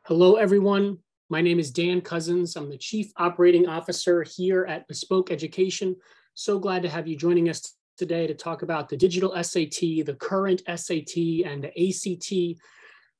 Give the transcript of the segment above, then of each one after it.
Hello, everyone. My name is Dan Cousins. I'm the Chief Operating Officer here at Bespoke Education. So glad to have you joining us today to talk about the digital SAT, the current SAT, and the ACT.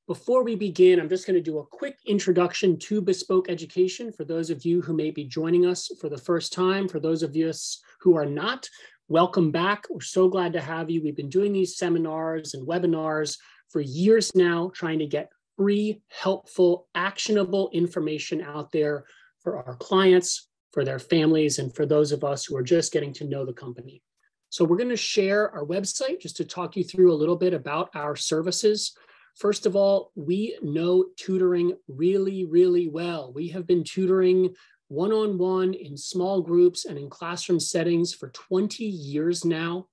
Before we begin, I'm just going to do a quick introduction to Bespoke Education for those of you who may be joining us for the first time. For those of us who are not, welcome back. We're so glad to have you. We've been doing these seminars and webinars for years now, trying to get free, helpful, actionable information out there for our clients, for their families, and for those of us who are just getting to know the company. So we're going to share our website just to talk you through a little bit about our services. First of all, we know tutoring really, really well. We have been tutoring one-on-one in small groups and in classroom settings for 20 years now.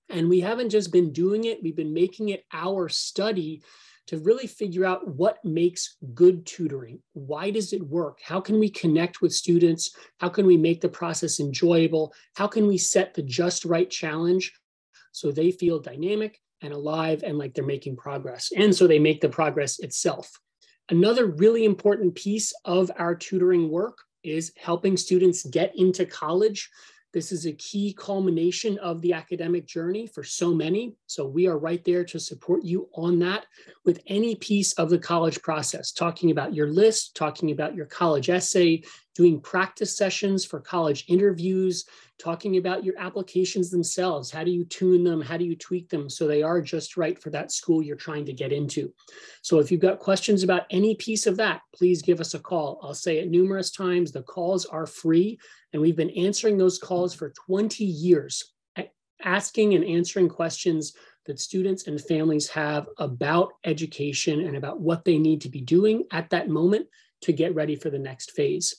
And we haven't just been doing it, we've been making it our study to really figure out what makes good tutoring. Why does it work? How can we connect with students? How can we make the process enjoyable? How can we set the just right challenge so they feel dynamic and alive and like they're making progress, and so they make the progress itself? Another really important piece of our tutoring work is helping students get into college. This is a key culmination of the academic journey for so many. So we are right there to support you on that with any piece of the college process, talking about your list, talking about your college essay, doing practice sessions for college interviews, talking about your applications themselves. How do you tune them? How do you tweak them so they are just right for that school you're trying to get into? So if you've got questions about any piece of that, please give us a call. I'll say it numerous times, the calls are free, and we've been answering those calls for 20 years, asking and answering questions that students and families have about education and about what they need to be doing at that moment to get ready for the next phase.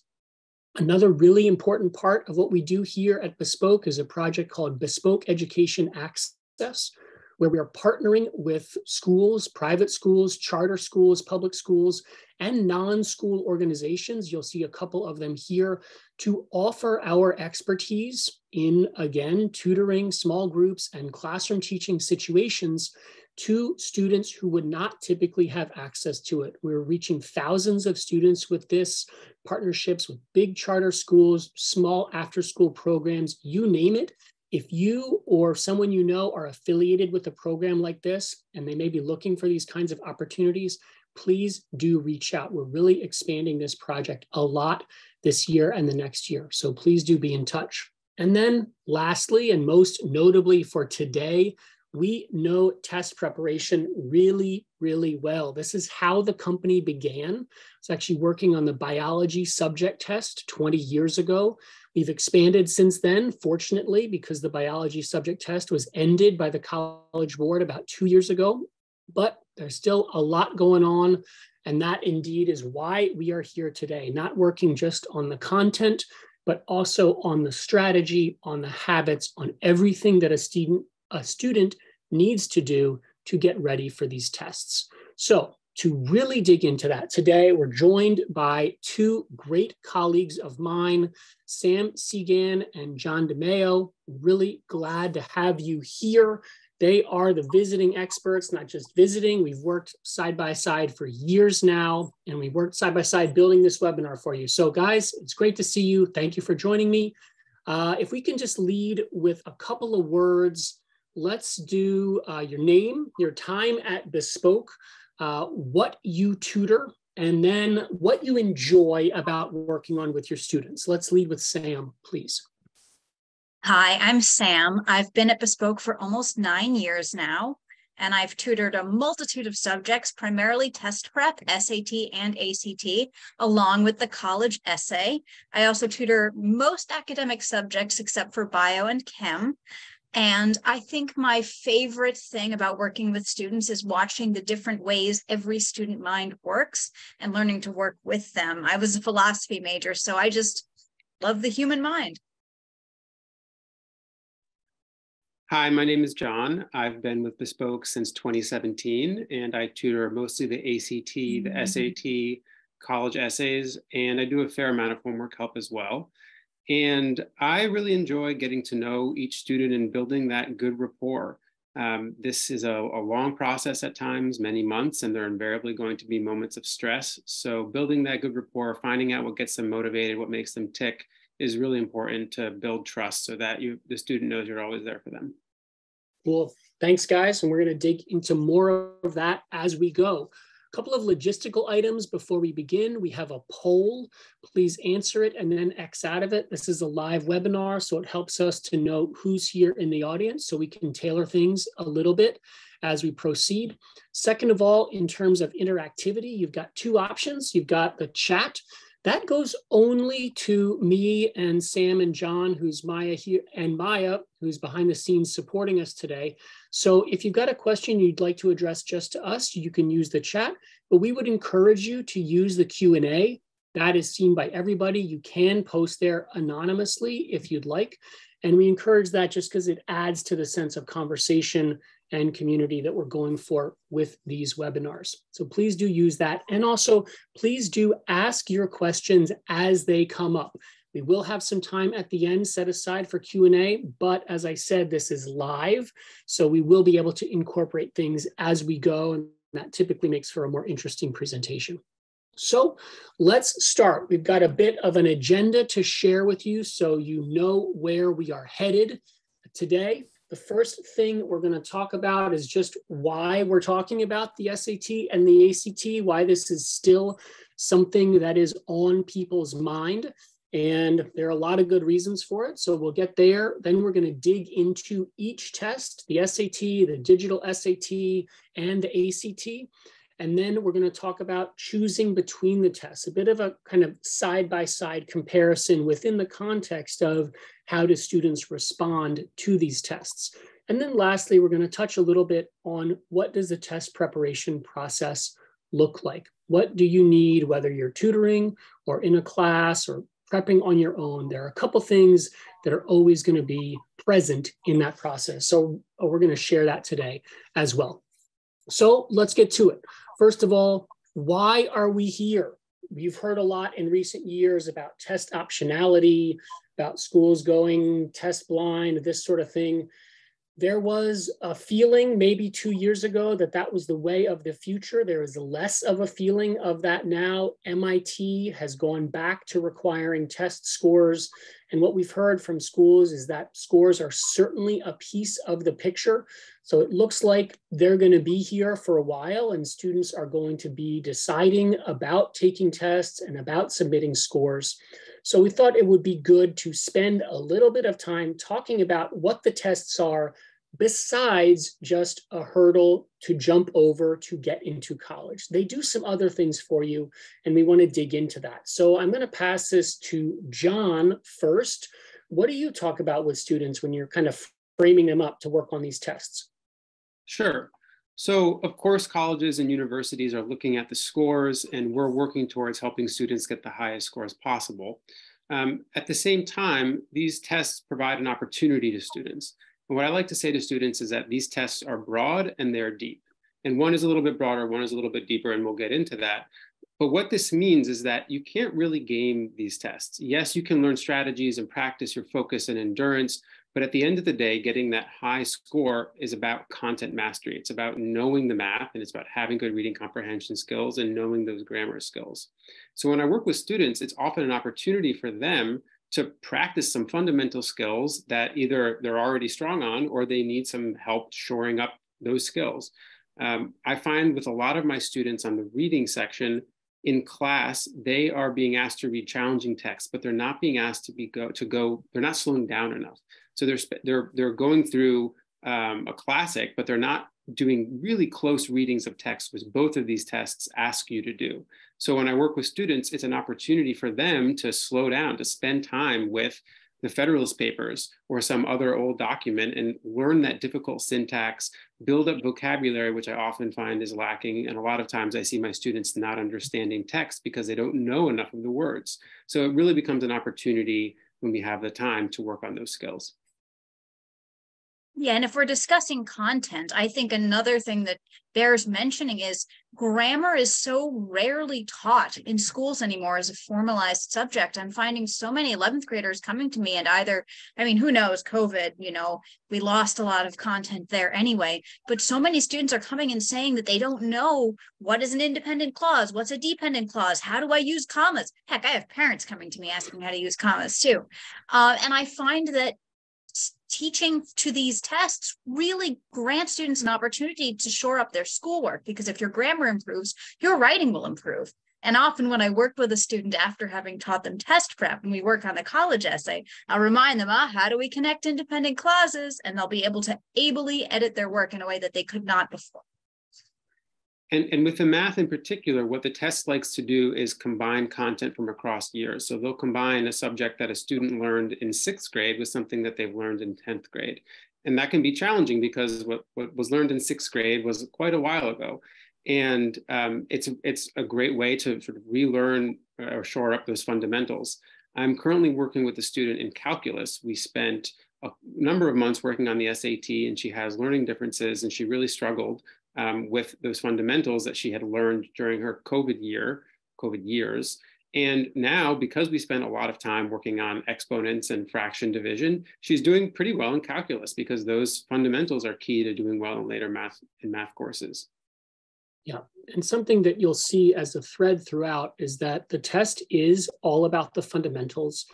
Another really important part of what we do here at Bespoke is a project called Bespoke Education Access, where we are partnering with schools, private schools, charter schools, public schools, and non-school organizations. You'll see a couple of them here to offer our expertise in, again, tutoring, small groups, and classroom teaching situations to students who would not typically have access to it. We're reaching thousands of students with this, partnerships with big charter schools, small after-school programs, you name it. If you or someone you know are affiliated with a program like this, and they may be looking for these kinds of opportunities, please do reach out. We're really expanding this project a lot this year and the next year. So please do be in touch. And then lastly, and most notably for today, we know test preparation really, really well. This is how the company began. It's actually working on the biology subject test 20 years ago. We've expanded since then, fortunately, because the biology subject test was ended by the College Board about 2 years ago. But there's still a lot going on. And that indeed is why we are here today, not working just on the content, but also on the strategy, on the habits, on everything that a student needs to do to get ready for these tests. So to really dig into that, today we're joined by two great colleagues of mine, Sam Segan and John DeMeo. Really glad to have you here. They are the visiting experts, not just visiting. We've worked side by side for years now, and we worked side by side building this webinar for you. So guys, it's great to see you. Thank you for joining me. If we can just lead with a couple of words, let's do your name, your time at Bespoke, what you tutor, and then what you enjoy about working on with your students. Let's lead with Sam, please. Hi, I'm Sam. I've been at Bespoke for almost 9 years now, and I've tutored a multitude of subjects, primarily test prep, SAT and ACT, along with the college essay. I also tutor most academic subjects except for bio and chem. And I think my favorite thing about working with students is watching the different ways every student mind works and learning to work with them. I was a philosophy major, so I just love the human mind. Hi, my name is John. I've been with Bespoke since 2017, and I tutor mostly the ACT, the SAT, college essays, and I do a fair amount of homework help as well. And I really enjoy getting to know each student and building that good rapport. This is a long process at times, many months, and there are invariably going to be moments of stress. So building that good rapport, finding out what gets them motivated, what makes them tick, is really important to build trust so that the student knows you're always there for them. Cool. Thanks, guys. And we're going to dig into more of that as we go. A couple of logistical items before we begin. We have a poll. Please answer it and then X out of it. This is a live webinar, so it helps us to know who's here in the audience so we can tailor things a little bit as we proceed. Second of all, in terms of interactivity, you've got two options. You've got the chat. That goes only to me and Sam and John, who's Maya here, and Maya, who's behind the scenes supporting us today. So if you've got a question you'd like to address just to us, you can use the chat, but we would encourage you to use the Q&A. That is seen by everybody. You can post there anonymously if you'd like. And we encourage that just because it adds to the sense of conversation and community that we're going for with these webinars. So please do use that. And also, please do ask your questions as they come up. We will have some time at the end set aside for Q&A, but as I said, this is live, so we will be able to incorporate things as we go, and that typically makes for a more interesting presentation. So let's start. We've got a bit of an agenda to share with you so you know where we are headed today. The first thing we're going to talk about is just why we're talking about the SAT and the ACT, why this is still something that is on people's mind. And there are a lot of good reasons for it. So we'll get there. Then we're going to dig into each test, the SAT, the digital SAT, and the ACT. And then we're going to talk about choosing between the tests, a bit of a kind of side-by-side comparison within the context of how do students respond to these tests. And then lastly, we're going to touch a little bit on what does the test preparation process look like? What do you need, whether you're tutoring or in a class or prepping on your own? There are a couple things that are always going to be present in that process. So we're going to share that today as well. So let's get to it. First of all, why are we here? You've heard a lot in recent years about test optionality, about schools going test blind, this sort of thing. There was a feeling maybe 2 years ago that that was the way of the future. There is less of a feeling of that now. MIT has gone back to requiring test scores. And what we've heard from schools is that scores are certainly a piece of the picture. So it looks like they're going to be here for a while, and students are going to be deciding about taking tests and about submitting scores. So we thought it would be good to spend a little bit of time talking about what the tests are besides just a hurdle to jump over to get into college. They do some other things for you, and we want to dig into that. So I'm going to pass this to John first. What do you talk about with students when you're kind of framing them up to work on these tests? Sure. So of course, colleges and universities are looking at the scores, and we're working towards helping students get the highest scores possible. At the same time, these tests provide an opportunity to students. And what I like to say to students is that these tests are broad and they're deep. And one is a little bit broader, one is a little bit deeper, and we'll get into that. But what this means is that you can't really game these tests. Yes, you can learn strategies and practice your focus and endurance, but at the end of the day, getting that high score is about content mastery. It's about knowing the math, and it's about having good reading comprehension skills and knowing those grammar skills. So when I work with students, it's often an opportunity for them to practice some fundamental skills that either they're already strong on or they need some help shoring up those skills. I find with a lot of my students on the reading section in class, they are being asked to read challenging texts, but they're not being asked they're not slowing down enough. So they're going through a classic, but they're not doing really close readings of text, which both of these tests ask you to do. So when I work with students, it's an opportunity for them to slow down, to spend time with the Federalist Papers or some other old document and learn that difficult syntax, build up vocabulary, which I often find is lacking. And a lot of times I see my students not understanding text because they don't know enough of the words. So it really becomes an opportunity when we have the time to work on those skills. Yeah, and if we're discussing content, I think another thing that bears mentioning is grammar is so rarely taught in schools anymore as a formalized subject. I'm finding so many 11th graders coming to me and either, I mean, who knows, COVID, we lost a lot of content there anyway, but so many students are coming and saying that they don't know what is an independent clause, what's a dependent clause, how do I use commas? Heck, I have parents coming to me asking how to use commas too. And I find that teaching to these tests really grants students an opportunity to shore up their schoolwork, because if your grammar improves, your writing will improve. And often when I worked with a student after having taught them test prep and we work on a college essay, I'll remind them, how do we connect independent clauses? And they'll be able to ably edit their work in a way that they could not before. And with the math in particular, what the test likes to do is combine content from across years. So they'll combine a subject that a student learned in 6th grade with something that they've learned in 10th grade. And that can be challenging because what was learned in 6th grade was quite a while ago. And it's a great way to sort of relearn or shore up those fundamentals. I'm currently working with a student in calculus. We spent a number of months working on the SAT, and she has learning differences, and she really struggled with those fundamentals that she had learned during her COVID years. And now, because we spent a lot of time working on exponents and fraction division, she's doing pretty well in calculus because those fundamentals are key to doing well in later math courses. Yeah, and something that you'll see as a thread throughout is that the test is all about the fundamentals.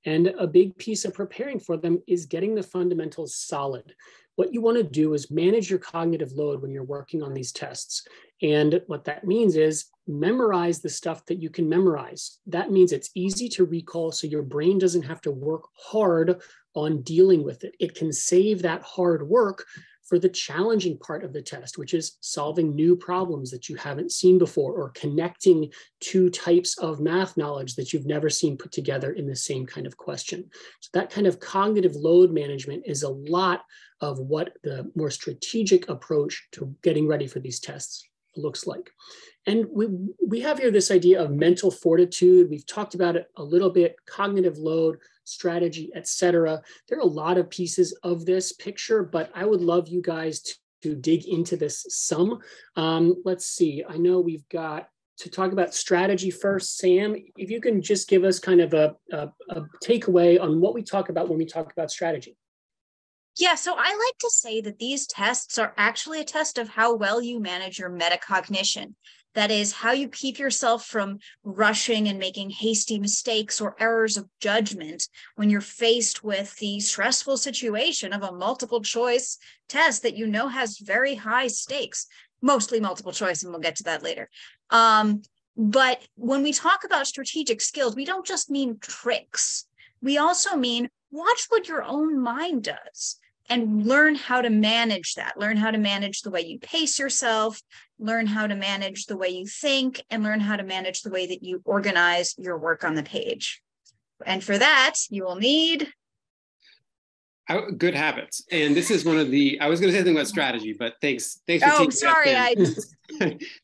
And a big piece of preparing for them is getting the fundamentals solid. What you want to do is manage your cognitive load when you're working on these tests. And what that means is memorize the stuff that you can memorize. That means it's easy to recall, so your brain doesn't have to work hard on dealing with it. It can save that hard work for the challenging part of the test, which is solving new problems that you haven't seen before, or connecting two types of math knowledge that you've never seen put together in the same kind of question. So that kind of cognitive load management is a lot of what the more strategic approach to getting ready for these tests looks like. And we have here this idea of mental fortitude. We've talked about it a little bit, cognitive load, strategy, etc. There are a lot of pieces of this picture, but I would love you guys to dig into this some. Let's see, I know we've got to talk about strategy first. Sam, if you can just give us kind of a takeaway on what we talk about when we talk about strategy. Yeah, so I like to say that these tests are actually a test of how well you manage your metacognition. That is, how you keep yourself from rushing and making hasty mistakes or errors of judgment when you're faced with the stressful situation of a multiple choice test that you know has very high stakes, mostly multiple choice, and we'll get to that later. But when we talk about strategic skills, we don't just mean tricks. We also mean watch what your own mind does and learn how to manage that. Learn how to manage the way you pace yourself, learn how to manage the way you think, and learn how to manage the way that you organize your work on the page. And for that, you will need good habits. And this is one of I was going to say something about strategy, but thanks for Oh, sorry.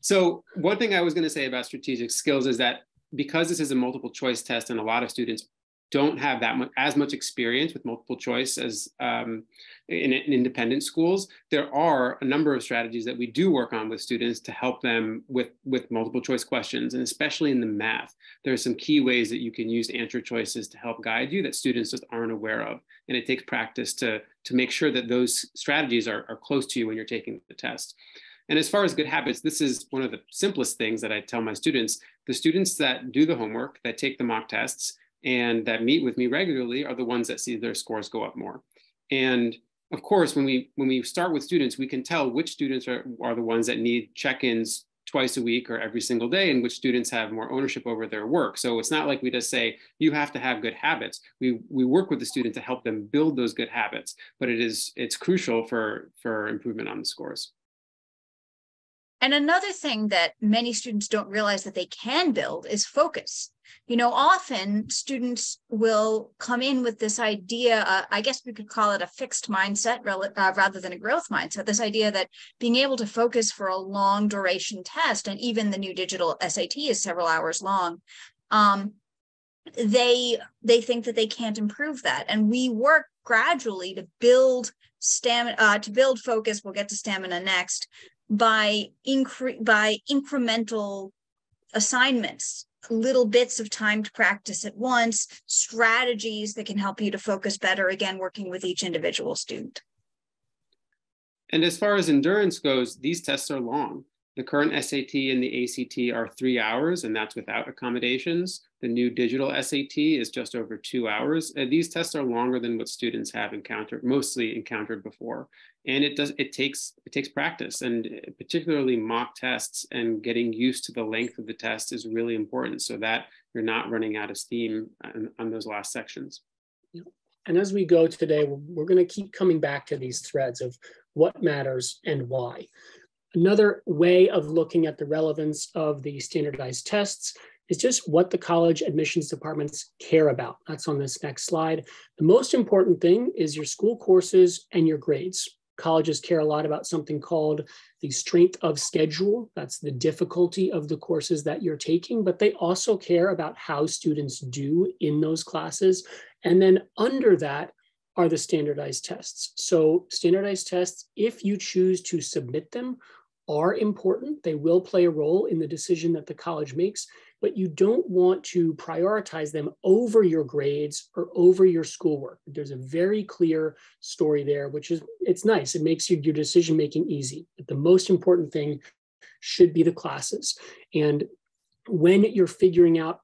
So one thing I was going to say about strategic skills is that because this is a multiple choice test and a lot of students don't have as much experience with multiple choice as in independent schools, there are a number of strategies that we do work on with students to help them with multiple choice questions, and especially in the math. There are some key ways that you can use answer choices to help guide you that students just aren't aware of, and it takes practice to make sure that those strategies are close to you when you're taking the test. And as far as good habits, this is one of the simplest things that I tell my students. The students that do the homework, that take the mock tests, and that meet with me regularly are the ones that see their scores go up more. And of course, when we start with students, we can tell which students are the ones that need check-ins twice a week or every single day, and which students have more ownership over their work. So it's not like we just say, you have to have good habits. We work with the student to help them build those good habits, but it's crucial for improvement on the scores. And another thing that many students don't realize that they can build is focus. Often students will come in with this idea, I guess we could call it a fixed mindset rather than a growth mindset, this idea that being able to focus for a long duration test, and even the new digital SAT is several hours long, they think that they can't improve that. And we work gradually to build stamina, to build focus, we'll get to stamina next, by incremental assignments, little bits of timed practice at once, strategies that can help you to focus better, again, working with each individual student. And as far as endurance goes, these tests are long. The current SAT and the ACT are 3 hours, and that's without accommodations. The new digital SAT is just over 2 hours. These tests are longer than what students have mostly encountered before. And it takes practice, and particularly mock tests and getting used to the length of the test is really important so that you're not running out of steam on those last sections. And as we go today, we're going to keep coming back to these threads of what matters and why. Another way of looking at the relevance of the standardized tests is just what the college admissions departments care about. That's on this next slide. The most important thing is your school courses and your grades. Colleges care a lot about something called the strength of schedule. That's the difficulty of the courses that you're taking, but they also care about how students do in those classes. And then under that are the standardized tests. So standardized tests, if you choose to submit them, are important. They will play a role in the decision that the college makes, but you don't want to prioritize them over your grades or over your schoolwork. There's a very clear story there, which is, it's nice. It makes your decision-making easy. But the most important thing should be the classes. And when you're figuring out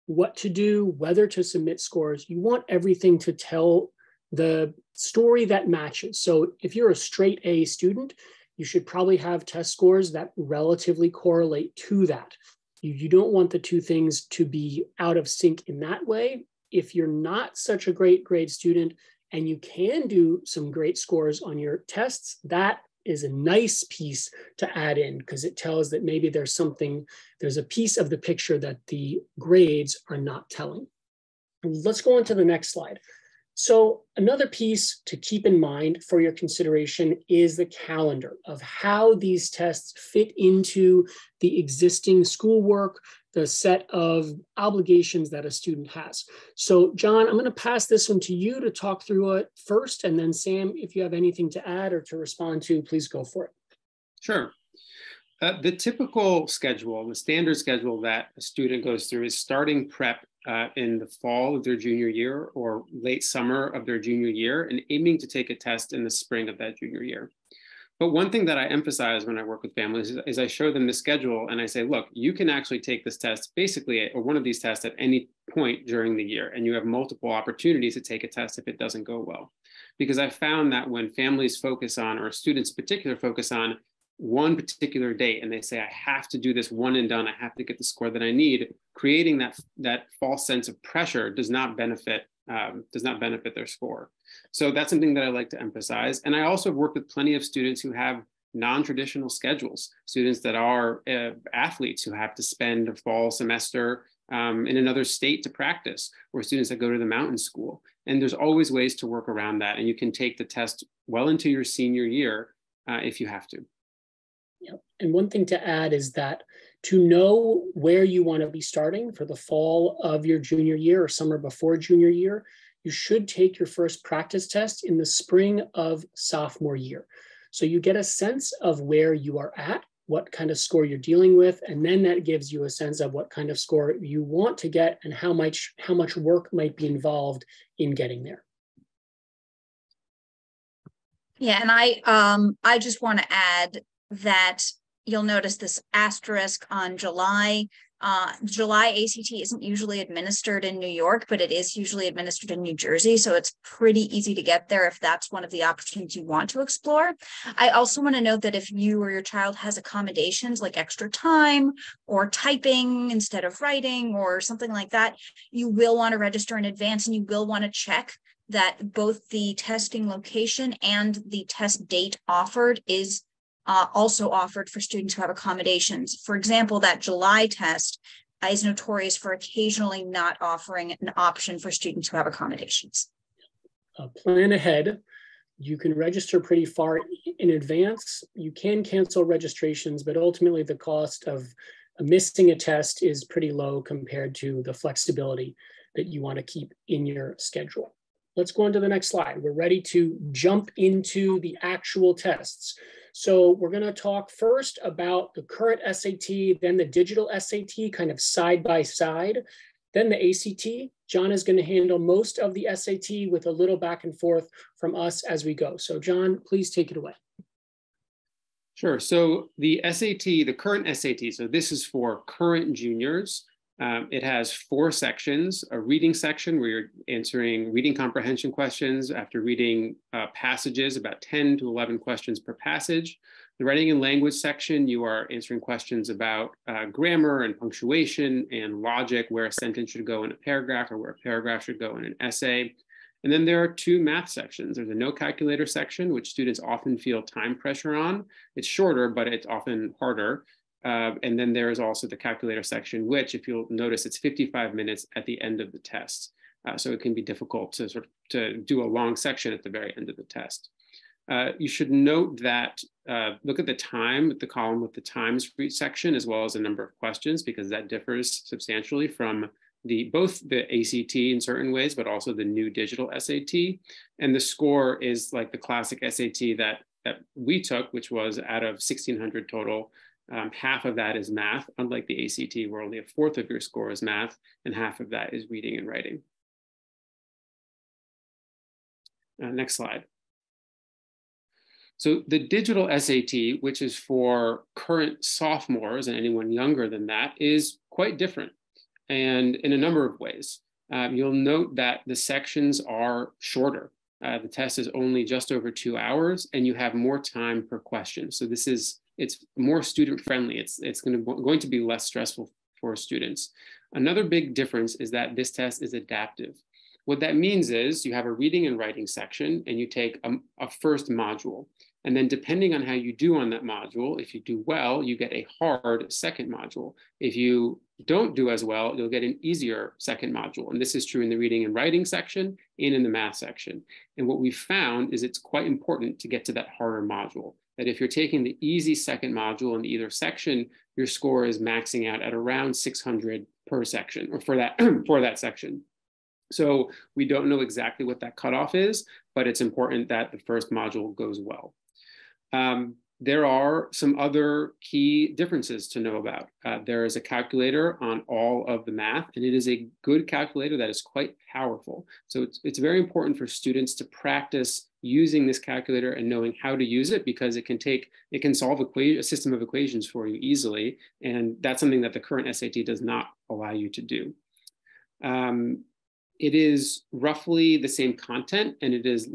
what to do, whether to submit scores, you want everything to tell the story that matches. So if you're a straight A student, you should probably have test scores that relatively correlate to that. You don't want the two things to be out of sync in that way. If you're not such a great grade student and you can do some great scores on your tests, that is a nice piece to add in because it tells that maybe there's a piece of the picture that the grades are not telling. Let's go on to the next slide. So another piece to keep in mind for your consideration is the calendar of how these tests fit into the existing schoolwork, the set of obligations that a student has. So John, I'm going to pass this one to you to talk through it first, and then Sam, if you have anything to add or to respond to, please go for it. Sure. The typical schedule, the standard schedule that a student goes through is starting prep in the fall of their junior year or late summer of their junior year and aiming to take a test in the spring of that junior year. But one thing that I emphasize when I work with families is I show them the schedule and I say, look, you can actually take this test basically, or one of these tests at any point during the year, and you have multiple opportunities to take a test if it doesn't go well. Because I found that when families focus on, or students in particular focus on one particular date and they say, I have to do this one and done, I have to get the score that I need, creating that false sense of pressure does not benefit their score. So that's something that I like to emphasize. And I also have worked with plenty of students who have non-traditional schedules, students that are athletes who have to spend a fall semester in another state to practice, or students that go to the mountain school. And there's always ways to work around that. And you can take the test well into your senior year if you have to. Yep. And one thing to add is that to know where you want to be starting for the fall of your junior year or summer before junior year, you should take your first practice test in the spring of sophomore year. So you get a sense of where you are at, what kind of score you're dealing with, and then that gives you a sense of what kind of score you want to get and how much work might be involved in getting there. Yeah, and I just want to add that you'll notice this asterisk on July. July ACT isn't usually administered in New York, but it is usually administered in New Jersey. So it's pretty easy to get there if that's one of the opportunities you want to explore. I also want to note that if you or your child has accommodations like extra time or typing instead of writing or something like that, you will want to register in advance and you will want to check that both the testing location and the test date offered is also offered for students who have accommodations. For example, that July test is notorious for occasionally not offering an option for students who have accommodations. Plan ahead. You can register pretty far in advance. You can cancel registrations, but ultimately the cost of missing a test is pretty low compared to the flexibility that you want to keep in your schedule. let's go on to the next slide. We're ready to jump into the actual tests. So we're going to talk first about the current SAT, then the digital SAT, kind of side by side, then the ACT. John is going to handle most of the SAT with a little back and forth from us as we go. So John, please take it away. Sure. So the SAT, the current SAT, so this is for current juniors. It has 4 sections: a reading section where you're answering reading comprehension questions after reading passages, about 10 to 11 questions per passage. The writing and language section, you are answering questions about grammar and punctuation and logic, where a sentence should go in a paragraph or where a paragraph should go in an essay. And then there are 2 math sections. There's a no calculator section, which students often feel time pressure on. It's shorter, but it's often harder. And then there is also the calculator section, which, if you'll notice, it's 55 minutes at the end of the test. So it can be difficult to do a long section at the very end of the test. You should note that, look at the time, the column with the times for each section, as well as the number of questions, because that differs substantially from both the ACT in certain ways, but also the new digital SAT. And the score is like the classic SAT that we took, which was out of 1,600 total. Half of that is math, unlike the ACT, where only a fourth of your score is math, and half of that is reading and writing. Next slide. So the digital SAT, which is for current sophomores and anyone younger than that, is quite different, and in a number of ways. You'll note that the sections are shorter. The test is only just over 2 hours, and you have more time per question. So it's more student friendly. It's going to be less stressful for students. Another big difference is that this test is adaptive. What that means is you have a reading and writing section, and you take a first module. And then depending on how you do on that module, if you do well, you get a hard second module. If you don't do as well, you'll get an easier second module. And this is true in the reading and writing section and in the math section. And what we found is it's quite important to get to that harder module. That if you're taking the easy second module in either section, your score is maxing out at around 600 per section, or for that section. So we don't know exactly what that cutoff is, but it's important that the first module goes well. There are some other key differences to know about. There is a calculator on all of the math, and it is a good calculator that is quite powerful. So it's very important for students to practice using this calculator and knowing how to use it, because it can solve a system of equations for you easily. And that's something that the current SAT does not allow you to do. It is roughly the same content, and it is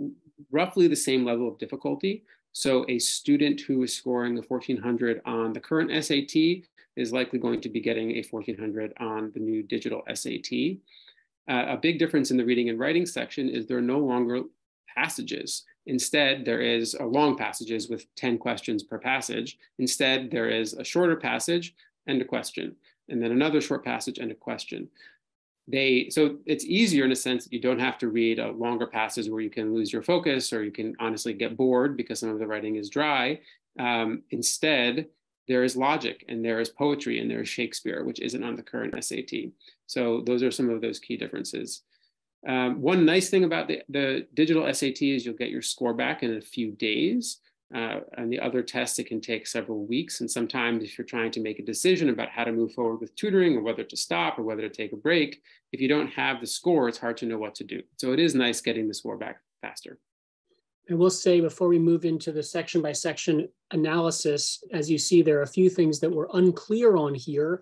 roughly the same level of difficulty. So a student who is scoring a 1400 on the current SAT is likely going to be getting a 1400 on the new digital SAT. A big difference in the reading and writing section is there are no longer passages. Instead, there is long passages with 10 questions per passage. Instead, there is a shorter passage and a question, and then another short passage and a question. So it's easier in a sense that you don't have to read a longer passage where you can lose your focus, or you can honestly get bored because some of the writing is dry. Instead, there is logic, and there is poetry, and there is Shakespeare, which isn't on the current SAT. So those are some of those key differences. One nice thing about the digital SAT is you'll get your score back in a few days. And the other tests, it can take several weeks. And sometimes if you're trying to make a decision about how to move forward with tutoring, or whether to stop, or whether to take a break, if you don't have the score, it's hard to know what to do. So it is nice getting the score back faster. I will say, before we move into the section by section analysis, as you see, there are a few things that were unclear on here,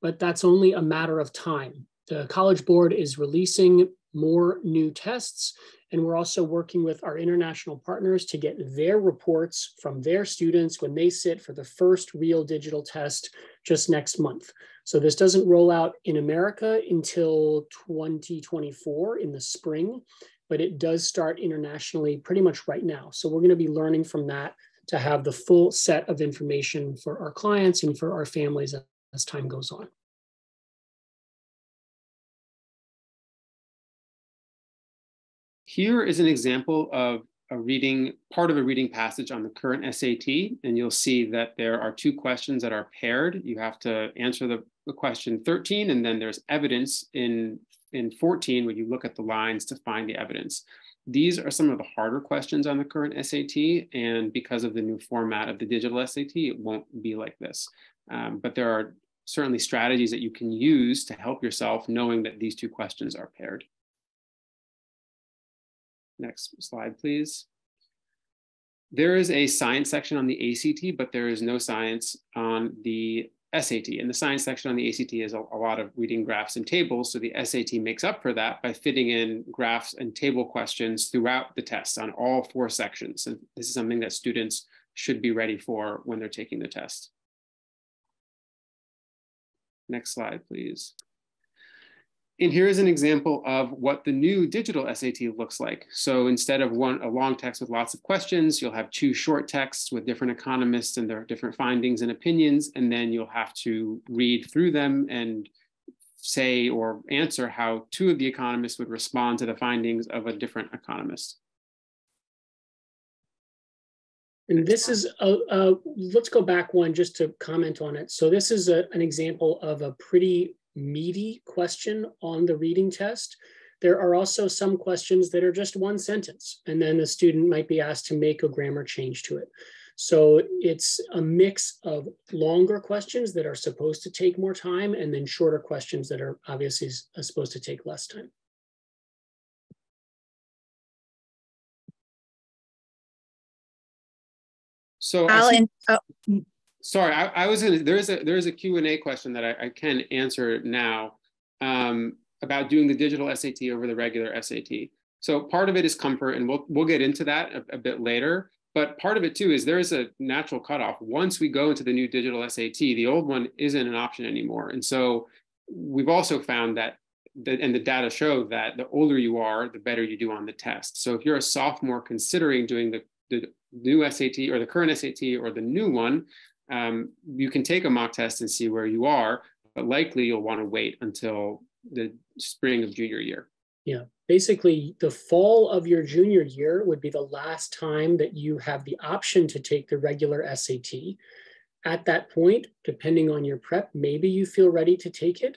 but that's only a matter of time. The College Board is releasing more new tests, and we're also working with our international partners to get their reports from their students when they sit for the first real digital test just next month. So this doesn't roll out in America until 2024 in the spring, but it does start internationally pretty much right now. So we're going to be learning from that to have the full set of information for our clients and for our families as time goes on. Here is an example of part of a reading passage on the current SAT, and you'll see that there are 2 questions that are paired. You have to answer the question 13, and then there's evidence in in 14, where you look at the lines to find the evidence. These are some of the harder questions on the current SAT, and because of the new format of the digital SAT, it won't be like this. But there are certainly strategies that you can use to help yourself, knowing that these two questions are paired. Next slide, please. There is a science section on the ACT, but there is no science on the SAT. And the science section on the ACT is a lot of reading graphs and tables. So the SAT makes up for that by fitting in graphs and table questions throughout the test on all 4 sections. And this is something that students should be ready for when they're taking the test. Next slide, please. And here is an example of what the new digital SAT looks like. So instead of a long text with lots of questions, you'll have 2 short texts with different economists and their different findings and opinions, and then you'll have to read through them and say or answer how 2 of the economists would respond to the findings of a different economist. And this is, let's go back one just to comment on it. So this is an example of a pretty meaty question on the reading test. There are also some questions that are just 1 sentence, and then the student might be asked to make a grammar change to it. So it's a mix of longer questions that are supposed to take more time, and then shorter questions that are obviously supposed to take less time. So sorry, I was in. There is a Q&A question that I can answer now about doing the digital SAT over the regular SAT. So part of it is comfort, and we'll get into that a bit later. But part of it too is there is a natural cutoff. Once we go into the new digital SAT, the old one isn't an option anymore. And so we've also found that, and the data show that the older you are, the better you do on the test. So if you're a sophomore considering doing the new SAT or the current SAT or the new one, you can take a mock test and see where you are, but likely you'll want to wait until the spring of junior year. Yeah, basically the fall of your junior year would be the last time that you have the option to take the regular SAT. At that point, depending on your prep, maybe you feel ready to take it.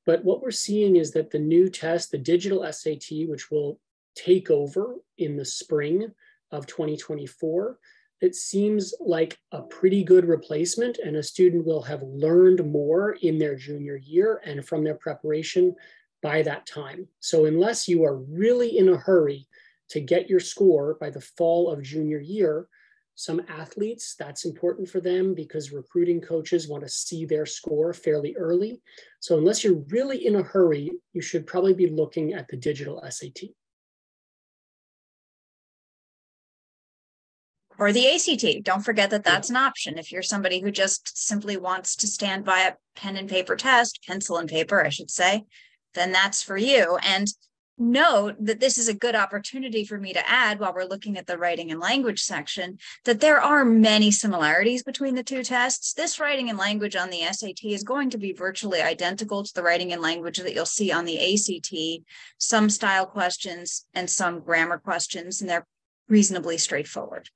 But what we're seeing is that the new test, the digital SAT, which will take over in the spring of 2024, it seems like a pretty good replacement, and a student will have learned more in their junior year and from their preparation by that time. So unless you are really in a hurry to get your score by the fall of junior year, some athletes, that's important for them because recruiting coaches want to see their score fairly early. So unless you're really in a hurry, you should probably be looking at the digital SAT. Or the ACT. Don't forget that that's an option. If you're somebody who just simply wants to stand by a pen and paper test, pencil and paper, I should say, then that's for you. And note that this is a good opportunity for me to add, while we're looking at the writing and language section, that there are many similarities between the 2 tests. This writing and language on the SAT is going to be virtually identical to the writing and language that you'll see on the ACT, some style questions and some grammar questions, and they're reasonably straightforward.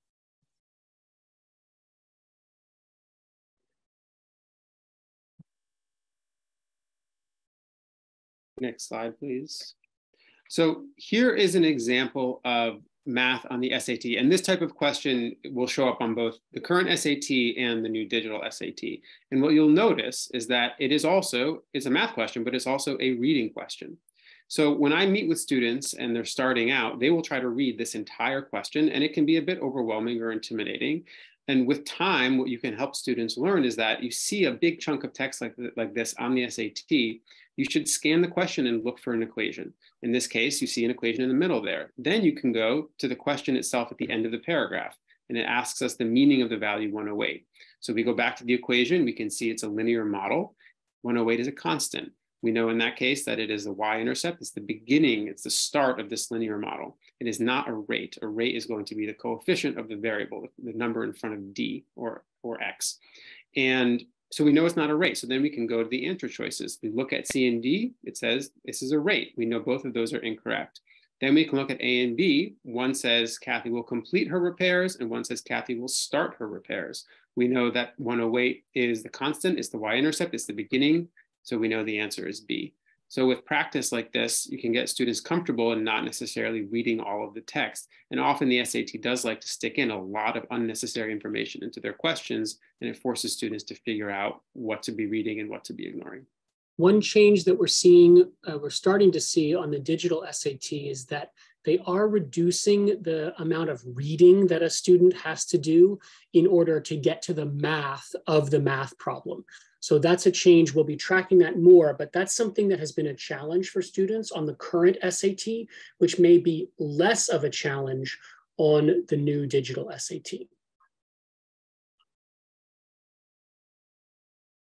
Next slide, please. So here is an example of math on the SAT. And this type of question will show up on both the current SAT and the new digital SAT. And what you'll notice is that it's a math question, but it's also a reading question. So when I meet with students and they're starting out, they will try to read this entire question, and it can be a bit overwhelming or intimidating. And with time, what you can help students learn is that you see a big chunk of text like this on the SAT, you should scan the question and look for an equation. In this case, you see an equation in the middle there. Then you can go to the question itself at the end of the paragraph, and it asks us the meaning of the value 108. So we go back to the equation, we can see it's a linear model. 108 is a constant. We know in that case that it is the y-intercept. It's the beginning, it's the start of this linear model. It is not a rate. A rate is going to be the coefficient of the variable, the number in front of d or x. And so we know it's not a rate. So then we can go to the answer choices. We look at C and D, it says this is a rate. We know both of those are incorrect. Then we can look at A and B. One says Kathy will complete her repairs, and one says Kathy will start her repairs. We know that 108 is the constant, it's the y-intercept, it's the beginning. So we know the answer is B. So with practice like this, you can get students comfortable in not necessarily reading all of the text. And often the SAT does like to stick in a lot of unnecessary information into their questions, and it forces students to figure out what to be reading and what to be ignoring. One change that we're starting to see on the digital SAT is that they are reducing the amount of reading that a student has to do in order to get to the math of the math problem. So that's a change. We'll be tracking that more, but that's something that has been a challenge for students on the current SAT, which may be less of a challenge on the new digital SAT.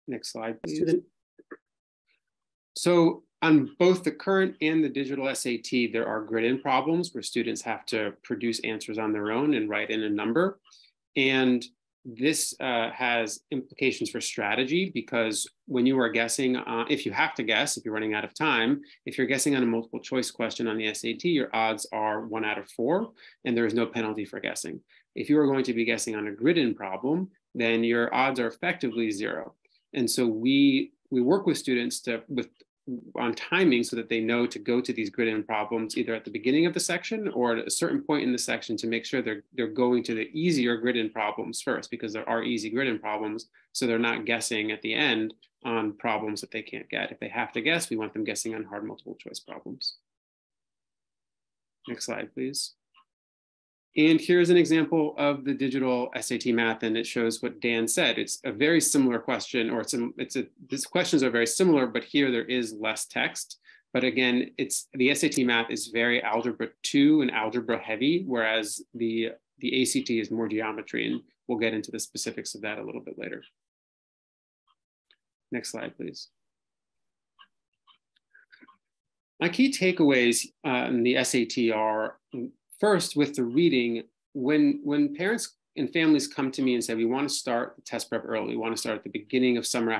Next slide, please. So on both the current and the digital SAT, there are grid-in problems where students have to produce answers on their own and write in a number. And this has implications for strategy, because when you are guessing, if you have to guess, if you're running out of time, if you're guessing on a multiple choice question on the SAT, your odds are 1 out of 4, and there is no penalty for guessing. If you are going to be guessing on a grid-in problem, then your odds are effectively 0. And so we work with students on timing so that they know to go to these grid-in problems either at the beginning of the section or at a certain point in the section to make sure they're going to the easier grid-in problems first, because there are easy grid-in problems, so they're not guessing at the end on problems that they can't get. If they have to guess, we want them guessing on hard multiple choice problems. Next slide, please. And here's an example of the digital SAT math, and it shows what Dan said. It's a very similar question, or these questions are very similar, but here there is less text. But again, the SAT math is very algebra 2 and algebra heavy, whereas the ACT is more geometry, and we'll get into the specifics of that a little bit later. Next slide, please. My key takeaways in the SAT are, first, with the reading, when parents and families come to me and say, we want to start the test prep early, we want to start at the beginning of summer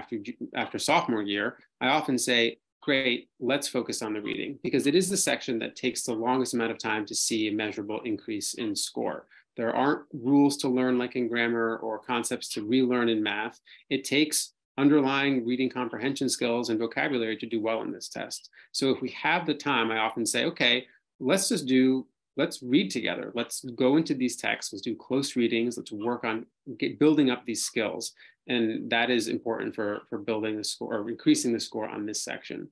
after sophomore year, I often say, great, let's focus on the reading, because it is the section that takes the longest amount of time to see a measurable increase in score. There aren't rules to learn like in grammar or concepts to relearn in math. It takes underlying reading comprehension skills and vocabulary to do well in this test. So if we have the time, I often say, okay, let's read together. Let's go into these texts. Let's do close readings. Let's work on building up these skills. And that is important for building the score or increasing the score on this section.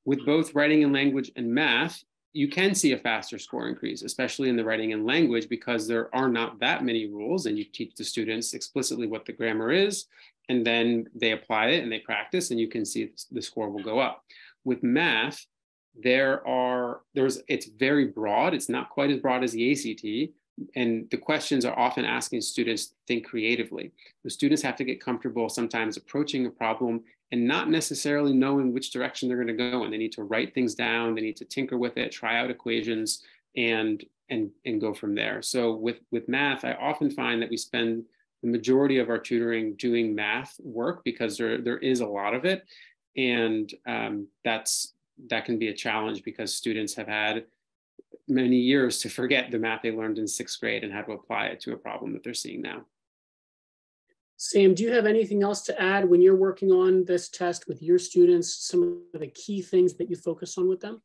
With both writing and language and math, you can see a faster score increase, especially in the writing and language, because there are not that many rules, and you teach the students explicitly what the grammar is, and then they apply it and they practice, and you can see the score will go up. With math, it's very broad. It's not quite as broad as the ACT. And the questions are often asking students to think creatively. The students have to get comfortable sometimes approaching a problem and not necessarily knowing which direction they're going to go. And they need to write things down. They need to tinker with it, try out equations, and go from there. So with math, I often find that we spend the majority of our tutoring doing math work because there is a lot of it. And that can be a challenge because students have had many years to forget the math they learned in 6th grade and how to apply it to a problem that they're seeing now. Sam, do you have anything else to add when you're working on this test with your students, some of the key things that you focus on with them?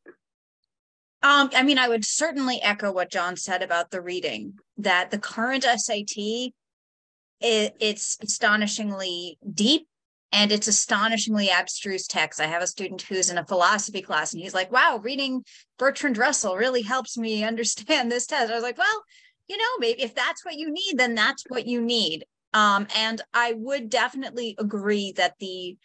I mean, I would certainly echo what John said about the reading, that the current SAT, it's astonishingly deep. And it's astonishingly abstruse text. I have a student who's in a philosophy class and he's like, wow, reading Bertrand Russell really helps me understand this test. I was like, well, maybe if that's what you need, then that's what you need. And I would definitely agree that the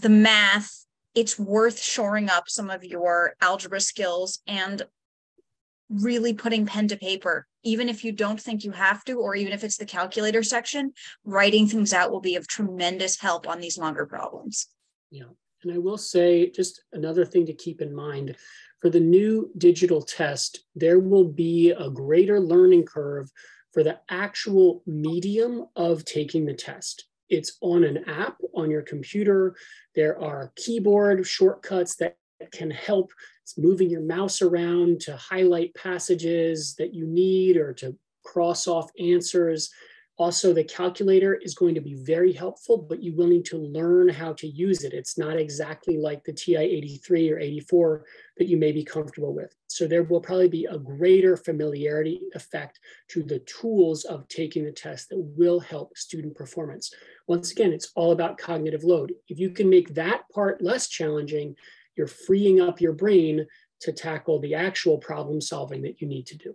math, it's worth shoring up some of your algebra skills and really putting pen to paper, even if you don't think you have to, or even if it's the calculator section, writing things out will be of tremendous help on these longer problems. Yeah, and I will say just another thing to keep in mind, for the new digital test, there will be a greater learning curve for the actual medium of taking the test. It's on an app on your computer. There are keyboard shortcuts that can help. It's moving your mouse around to highlight passages that you need or to cross off answers. Also, the calculator is going to be very helpful, but you will need to learn how to use it. It's not exactly like the TI-83 or 84 that you may be comfortable with. So there will probably be a greater familiarity effect to the tools of taking the test that will help student performance. Once again, it's all about cognitive load. If you can make that part less challenging, you're freeing up your brain to tackle the actual problem solving that you need to do.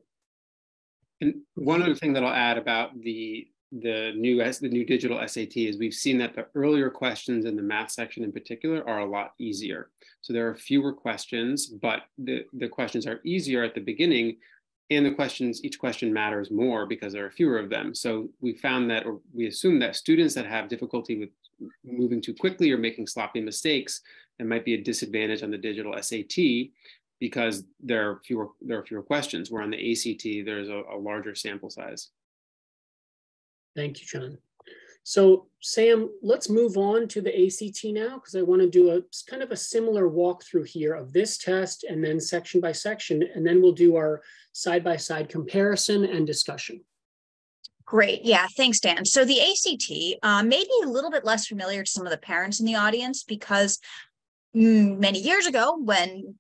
And one other thing that I'll add about the new digital SAT is we've seen that the earlier questions in the math section in particular are a lot easier. So there are fewer questions, but the questions are easier at the beginning, and each question matters more because there are fewer of them. So we found that, or we assume that students that have difficulty with moving too quickly or making sloppy mistakes, that might be a disadvantage on the digital SAT, because there are fewer questions, where on the ACT, there's a larger sample size. Thank you, John. So Sam, let's move on to the ACT now, because I want to do a kind of a similar walkthrough here of this test and then section by section, and then we'll do our side-by-side comparison and discussion. Great. Yeah, thanks, Dan. So the ACT may be a little bit less familiar to some of the parents in the audience, because many years ago, when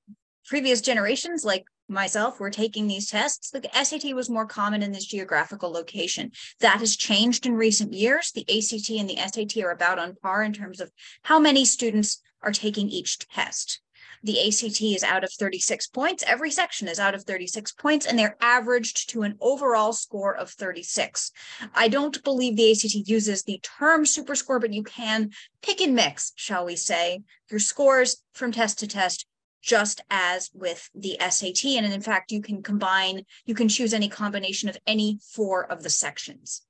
previous generations like myself were taking these tests, the SAT was more common in this geographical location. That has changed in recent years. The ACT and the SAT are about on par in terms of how many students are taking each test. The ACT is out of 36 points. Every section is out of 36 points, and they're averaged to an overall score of 36. I don't believe the ACT uses the term super score, but you can pick and mix, shall we say, your scores from test to test, just as with the SAT. And in fact, you can choose any combination of any 4 of the sections.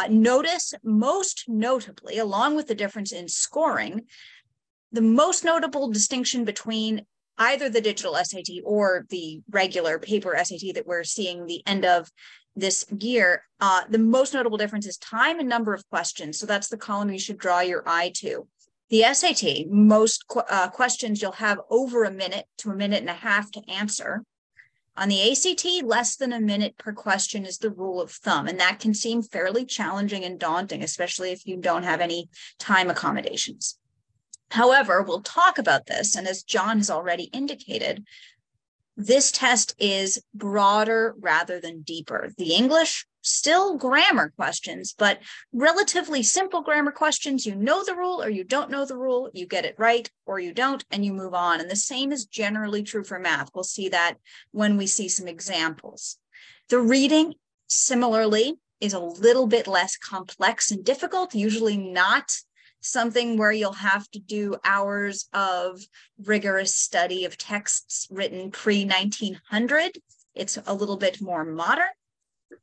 Notice, most notably, along with the difference in scoring, the most notable distinction between either the digital SAT or the regular paper SAT that we're seeing the end of this year, the most notable difference is time and number of questions. So that's the column you should draw your eye to. The SAT, most questions you'll have over a minute to a minute and a half to answer. On the ACT, less than a minute per question is the rule of thumb, and that can seem fairly challenging and daunting, especially if you don't have any time accommodations. However, we'll talk about this, and as John has already indicated, this test is broader rather than deeper. The English, still grammar questions, but relatively simple grammar questions. You know the rule or you don't know the rule, you get it right or you don't, and you move on. And the same is generally true for math. We'll see that when we see some examples. The reading, similarly, is a little bit less complex and difficult, usually not something where you'll have to do hours of rigorous study of texts written pre-1900. It's a little bit more modern.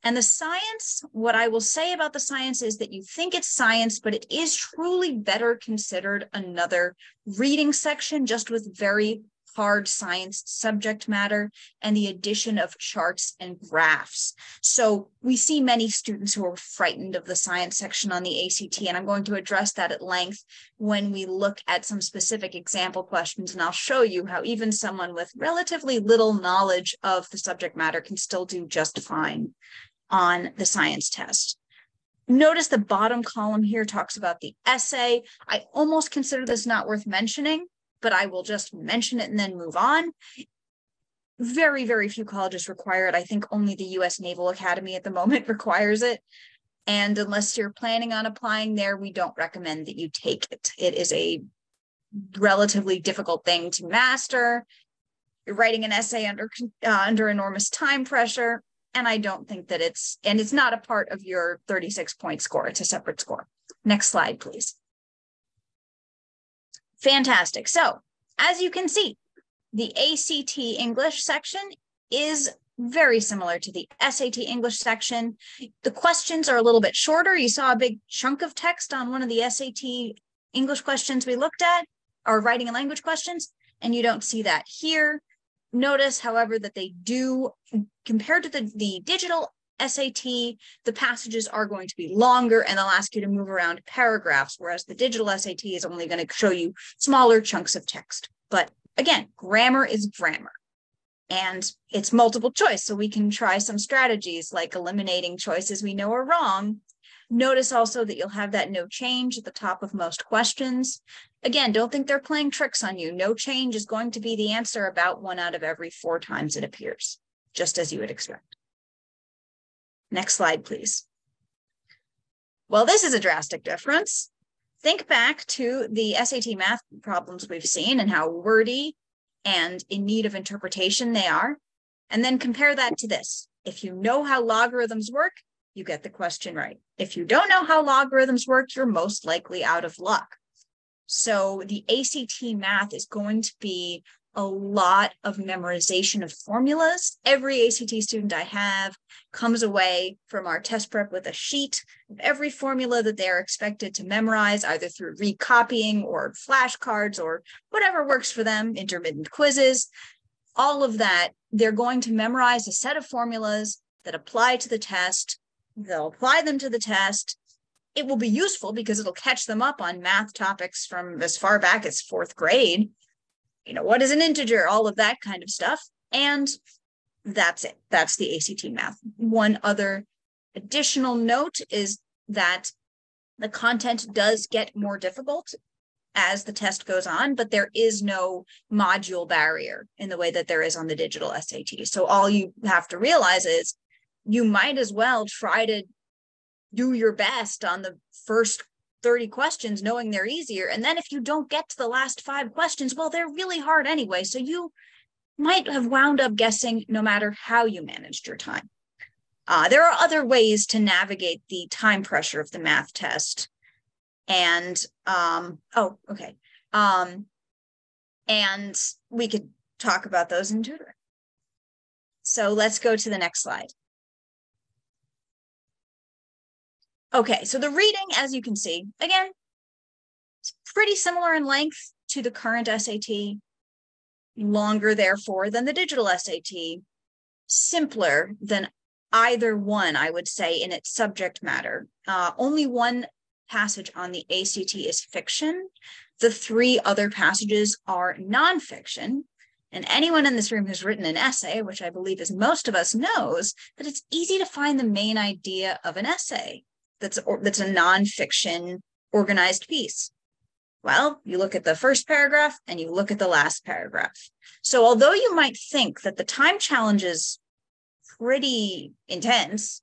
And the science, what I will say about the science is that you think it's science, but it is truly better considered another reading section, just with very hard science subject matter and the addition of charts and graphs. So we see many students who are frightened of the science section on the ACT, and I'm going to address that at length when we look at some specific example questions, and I'll show you how even someone with relatively little knowledge of the subject matter can still do just fine on the science test. Notice the bottom column here talks about the essay. I almost consider this not worth mentioning, but I will just mention it and then move on. Very, very few colleges require it. I think only the U.S. Naval Academy at the moment requires it. And unless you're planning on applying there, we don't recommend that you take it. It is a relatively difficult thing to master. You're writing an essay under enormous time pressure. And I don't think that it's not a part of your 36-point score. It's a separate score. Next slide, please. Fantastic. So as you can see, the ACT English section is very similar to the SAT English section. The questions are a little bit shorter. You saw a big chunk of text on one of the SAT English questions we looked at, or writing and language questions, and you don't see that here. Notice, however, that they do, compared to the digital SAT, the passages are going to be longer and they'll ask you to move around paragraphs, whereas the digital SAT is only going to show you smaller chunks of text. But again, grammar is grammar. And it's multiple choice, so we can try some strategies like eliminating choices we know are wrong. Notice also that you'll have that no change at the top of most questions. Again, don't think they're playing tricks on you. No change is going to be the answer about 1 out of every 4 times it appears, just as you would expect. Next slide, please. Well, this is a drastic difference. Think back to the SAT math problems we've seen and how wordy and in need of interpretation they are, and then compare that to this. If you know how logarithms work, you get the question right. If you don't know how logarithms work, you're most likely out of luck. So the ACT math is going to be a lot of memorization of formulas. Every ACT student I have comes away from our test prep with a sheet of every formula that they're expected to memorize, either through recopying or flashcards or whatever works for them, intermittent quizzes. All of that, they're going to memorize a set of formulas that apply to the test. They'll apply them to the test. It will be useful because it'll catch them up on math topics from as far back as 4th grade. You know, what is an integer? All of that kind of stuff. And that's it. That's the ACT math. One other additional note is that the content does get more difficult as the test goes on, but there is no module barrier in the way that there is on the digital SAT. So all you have to realize is you might as well try to do your best on the first 30 questions, knowing they're easier. And then if you don't get to the last 5 questions, well, they're really hard anyway. So you might have wound up guessing no matter how you managed your time. There are other ways to navigate the time pressure of the math test. And, and we could talk about those in tutoring. So let's go to the next slide. Okay, so the reading, as you can see, again, it's pretty similar in length to the current SAT, longer, therefore, than the digital SAT, simpler than either one, I would say, in its subject matter. Only one passage on the ACT is fiction. The 3 other passages are nonfiction. And anyone in this room who's written an essay, which I believe is most of us, knows that it's easy to find the main idea of an essay that's a nonfiction organized piece. Well, you look at the first paragraph and you look at the last paragraph. So although you might think that the time challenge is pretty intense,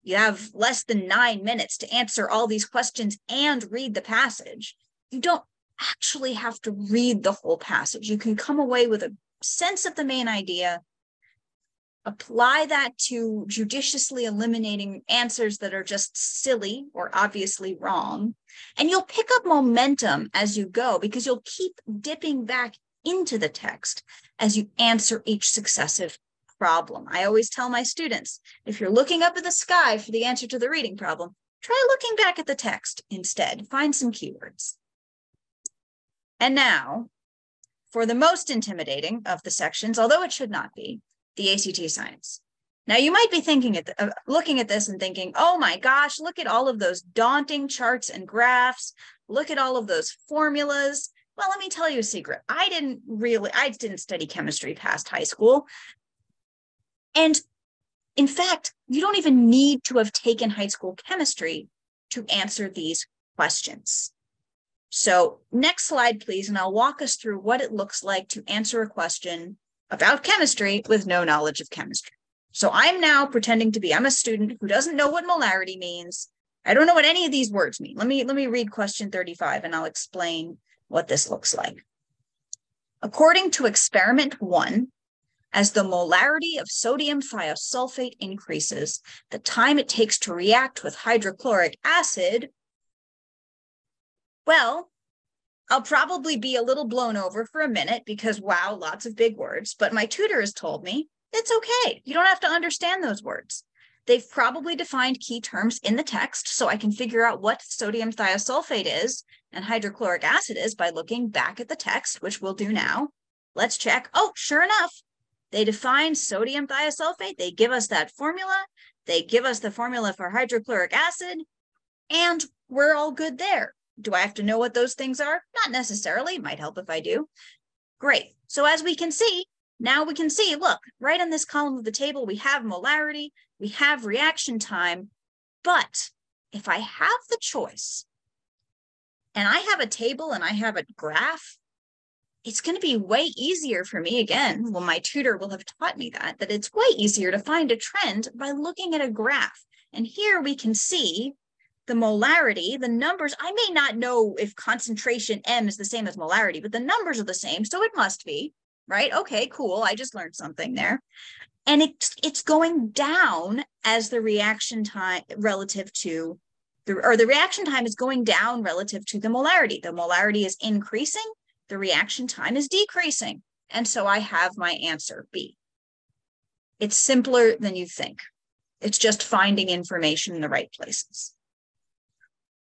you have less than 9 minutes to answer all these questions and read the passage, you don't actually have to read the whole passage. You can come away with a sense of the main idea, apply that to judiciously eliminating answers that are just silly or obviously wrong, and you'll pick up momentum as you go because you'll keep dipping back into the text as you answer each successive problem. I always tell my students, if you're looking up at the sky for the answer to the reading problem, try looking back at the text instead. Find some keywords. And now, for the most intimidating of the sections, although it should not be, the ACT science. Now, you might be thinking looking at this and thinking, oh my gosh, look at all of those daunting charts and graphs. Look at all of those formulas. Well, let me tell you a secret. I didn't study chemistry past high school. And in fact, you don't even need to have taken high school chemistry to answer these questions. So next slide, please, and I'll walk us through what it looks like to answer a question about chemistry with no knowledge of chemistry. So I'm now pretending to be, I'm a student who doesn't know what molarity means. I don't know what any of these words mean. Let me read question 35 and I'll explain what this looks like. According to experiment 1, as the molarity of sodium thiosulfate increases, the time it takes to react with hydrochloric acid, well, I'll probably be a little blown over for a minute because, wow, lots of big words. But my tutor has told me it's okay. You don't have to understand those words. They've probably defined key terms in the text so I can figure out what sodium thiosulfate is and hydrochloric acid is by looking back at the text, which we'll do now. Let's check. Oh, sure enough, they define sodium thiosulfate. They give us that formula. They give us the formula for hydrochloric acid, and we're all good there. Do I have to know what those things are? Not necessarily. It might help if I do. Great. So as we can see, Now we can see, look, right on this column of the table, we have molarity, we have reaction time, but if I have the choice and I have a table and I have a graph, it's going to be way easier for me, again, well, my tutor will have taught me that it's way easier to find a trend by looking at a graph. And here we can see the molarity, the numbers. I may not know if concentration M is the same as molarity, but the numbers are the same, so it must be, right? Okay, cool. I just learned something there. And it's going down as the reaction time relative to, the reaction time is going down relative to the molarity. The molarity is increasing, the reaction time is decreasing. And so I have my answer, B. It's simpler than you think. It's just finding information in the right places.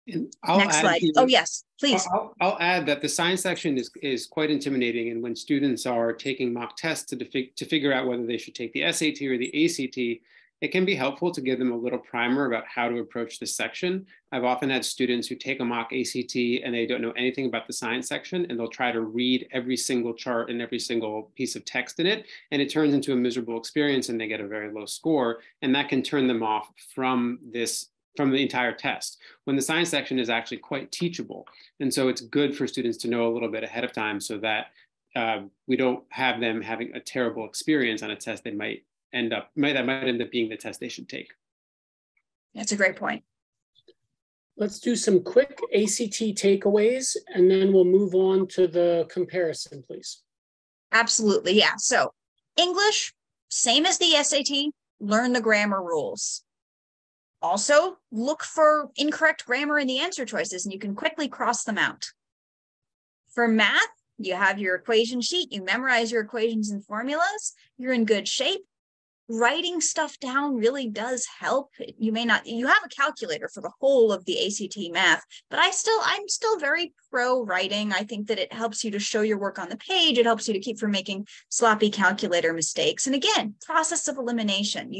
And Next slide. Oh, yes, please. I'll add that the science section is quite intimidating. And when students are taking mock tests to figure out whether they should take the SAT or the ACT, it can be helpful to give them a little primer about how to approach this section. I've often had students who take a mock ACT and they don't know anything about the science section, and they'll try to read every single chart and every single piece of text in it, and it turns into a miserable experience and they get a very low score, and that can turn them off from the entire test, when the science section is actually quite teachable. And so it's good for students to know a little bit ahead of time so that we don't have them having a terrible experience on a test that might end up being the test they should take. That's a great point. Let's do some quick ACT takeaways, and then we'll move on to the comparison, please. Absolutely, yeah. So English, same as the SAT, learn the grammar rules. Also, look for incorrect grammar in the answer choices, and you can quickly cross them out. For math, you have your equation sheet, you memorize your equations and formulas, you're in good shape. Writing stuff down really does help. You have a calculator for the whole of the ACT math, but I'm still very pro writing. I think that it helps you to show your work on the page. It helps you to keep from making sloppy calculator mistakes. And again, process of elimination.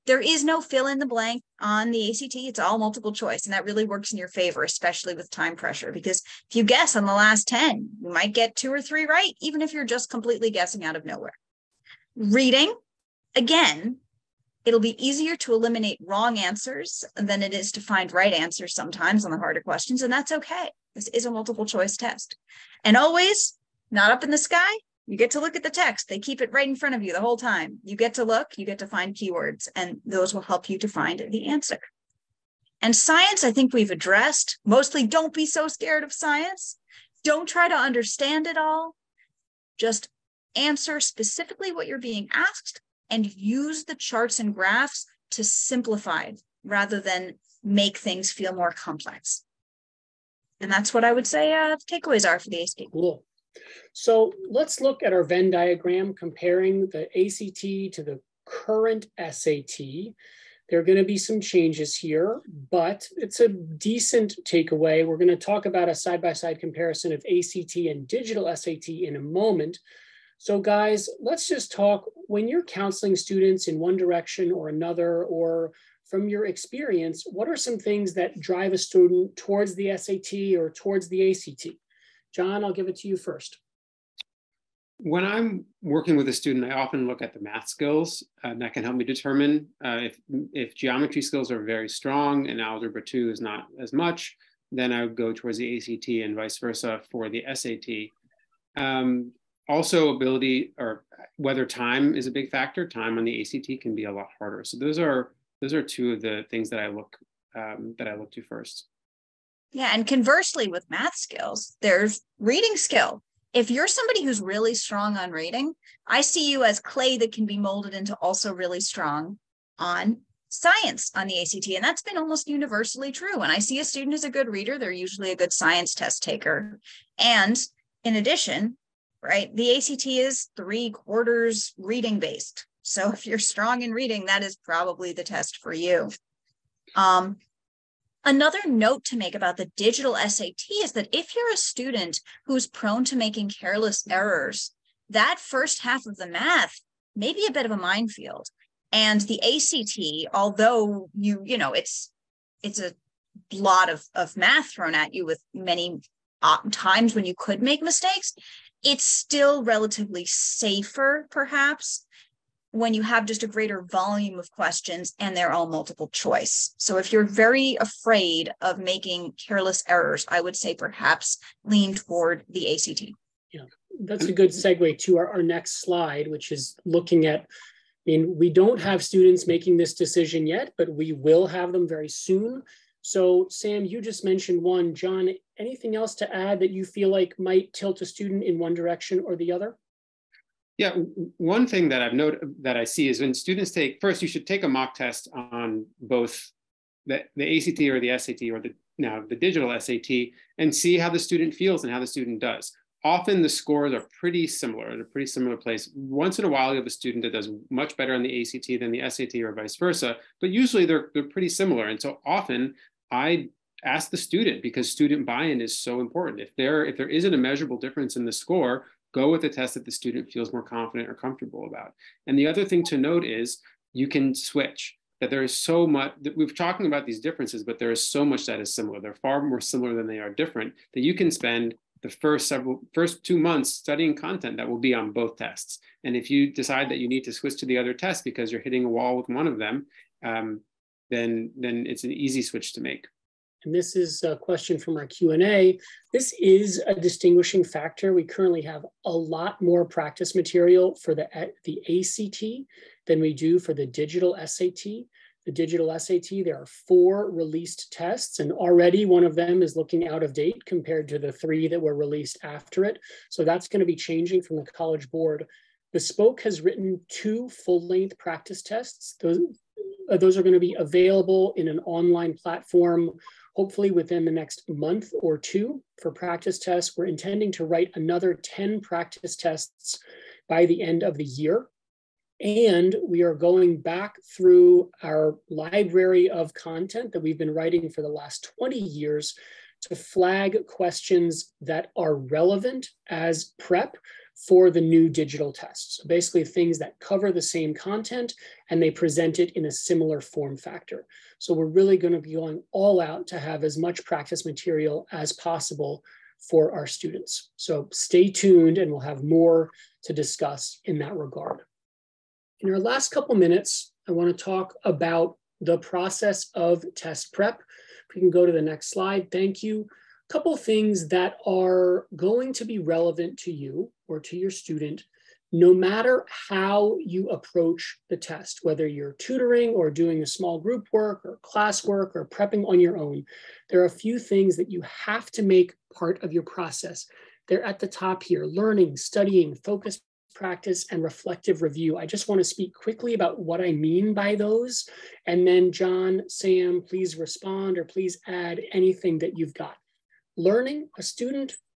There is no fill in the blank on the ACT. It's all multiple choice. And that really works in your favor, especially with time pressure, because if you guess on the last 10, you might get 2 or 3 right, even if you're just completely guessing out of nowhere. Reading. Again, it'll be easier to eliminate wrong answers than it is to find right answers sometimes on the harder questions, and that's okay. This is a multiple choice test. And always, not up in the sky, you get to look at the text. They keep it right in front of you the whole time. You get to look, you get to find keywords, and those will help you to find the answer. And science, I think we've addressed. Mostly, don't be so scared of science. Don't try to understand it all. Just answer specifically what you're being asked, and use the charts and graphs to simplify rather than make things feel more complex. And that's what I would say takeaways are for the ACT. Cool. So let's look at our Venn diagram comparing the ACT to the current SAT. There are going to be some changes here, but it's a decent takeaway. We're going to talk about a side-by-side comparison of ACT and digital SAT in a moment. So guys, let's just talk, when you're counseling students in one direction or another, or from your experience, what are some things that drive a student towards the SAT or towards the ACT? John, I'll give it to you first. When I'm working with a student, I often look at the math skills, and that can help me determine if geometry skills are very strong and algebra 2 is not as much, then I would go towards the ACT and vice versa for the SAT. Also, ability or whether time is a big factor. Time on the ACT can be a lot harder. So those are 2 of the things that I look to first. Yeah, and conversely with math skills, there's reading skill. If you're somebody who's really strong on reading, I see you as clay that can be molded into also really strong on science on the ACT. And that's been almost universally true. When I see a student who's a good reader, they're usually a good science test taker. And in addition, right, the ACT is 3/4 reading based. So if you're strong in reading, that is probably the test for you. Another note to make about the digital SAT is that if you're a student who's prone to making careless errors, that first half of the math may be a bit of a minefield. And the ACT, although it's a lot of math thrown at you with many times when you could make mistakes, It's still relatively safer, perhaps, when you have just a greater volume of questions and they're all multiple choice. So if you're very afraid of making careless errors, I would say perhaps lean toward the ACT. Yeah, that's a good segue to our next slide, which is looking at, we don't have students making this decision yet, but we will have them very soon. So Sam, you just mentioned one. John, anything else to add that you feel like might tilt a student in one direction or the other? Yeah, one thing that I've noted that I see is when students first you should take a mock test on both the ACT or the SAT or the digital SAT and see how the student feels and how the student does. Often the scores are pretty similar in a pretty similar place. Once in a while, you have a student that does much better on the ACT than the SAT or vice versa, but usually they're pretty similar. And so often I ask the student, because student buy-in is so important. If there isn't a measurable difference in the score, go with a test that the student feels more confident or comfortable about. And the other thing to note is you can switch, that there is so much, that we've talking about these differences, but there is so much that is similar. They're far more similar than they are different, that you can spend the first 2 months studying content that will be on both tests. And if you decide that you need to switch to the other test because you're hitting a wall with one of them, then it's an easy switch to make. And this is a question from our Q&A. This is a distinguishing factor. We currently have a lot more practice material for the ACT than we do for the digital SAT. The digital SAT, there are 4 released tests, and already one of them is looking out of date compared to the 3 that were released after it. So that's going to be changing from the College Board. Bespoke has written 2 full-length practice tests. Those are going to be available in an online platform, hopefully within the next month or 2 for practice tests. We're intending to write another 10 practice tests by the end of the year. And we are going back through our library of content that we've been writing for the last 20 years to flag questions that are relevant as prep for the new digital tests. So basically things that cover the same content and they present it in a similar form factor. So we're really going to be going all out to have as much practice material as possible for our students. So stay tuned and we'll have more to discuss in that regard. In our last couple minutes, I want to talk about the process of test prep. If we can go to the next slide, thank you. A couple things that are going to be relevant to you or to your student, no matter how you approach the test, whether you're tutoring or doing a small group work or classwork or prepping on your own. There are a few things that you have to make part of your process. They're at the top here: learning, studying, focus, practice, and reflective review. I just want to speak quickly about what I mean by those. And then John, Sam, please respond or please add anything that you've got. Learning,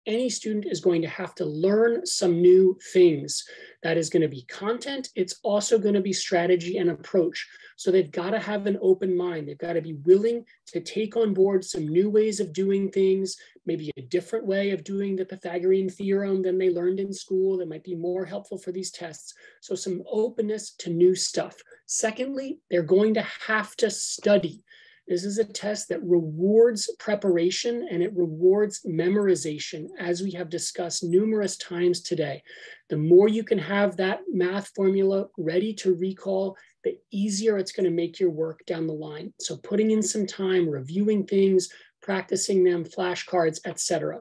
any student is going to have to learn some new things. That is going to be content. It's also going to be strategy and approach. So they've got to have an open mind. They've got to be willing to take on board some new ways of doing things, maybe a different way of doing the Pythagorean theorem than they learned in school that might be more helpful for these tests. So some openness to new stuff. Secondly, they're going to have to study. This is a test that rewards preparation and it rewards memorization, as we have discussed numerous times today. The more you can have that math formula ready to recall, the easier it's going to make your work down the line. So putting in some time, reviewing things, practicing them, flashcards, etc.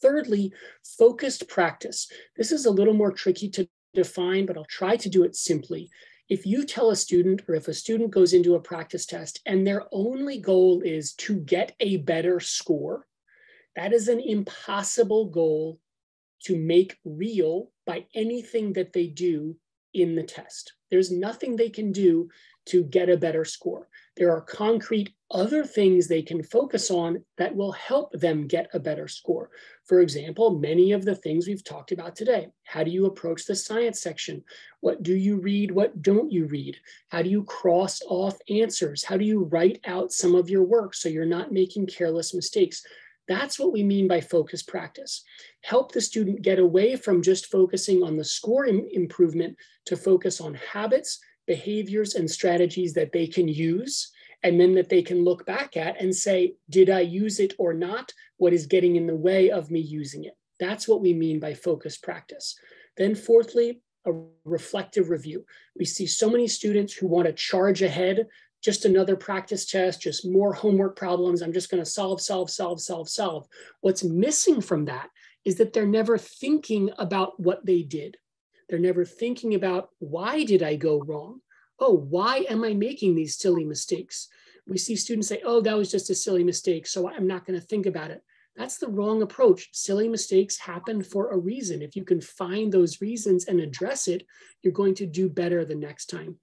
Thirdly, focused practice. This is a little more tricky to define, but I'll try to do it simply. If you tell a student, or if a student goes into a practice test and their only goal is to get a better score, that is an impossible goal to make real by anything that they do in the test. There's nothing they can do to get a better score. There are concrete other things they can focus on that will help them get a better score. For example, many of the things we've talked about today. How do you approach the science section? What do you read? What don't you read? How do you cross off answers? How do you write out some of your work so you're not making careless mistakes? That's what we mean by focused practice. Help the student get away from just focusing on the score improvement to focus on habits, behaviors, and strategies that they can use, and then that they can look back at and say, did I use it or not? What is getting in the way of me using it? That's what we mean by focused practice. Then fourthly, a reflective review. We see so many students who want to charge ahead, just another practice test, just more homework problems. I'm just going to solve. What's missing from that is that they're never thinking about what they did. They're never thinking about, why did I go wrong? Oh, why am I making these silly mistakes? We see students say, oh, that was just a silly mistake, so I'm not going to think about it. That's the wrong approach. Silly mistakes happen for a reason. If you can find those reasons and address it, you're going to do better the next time.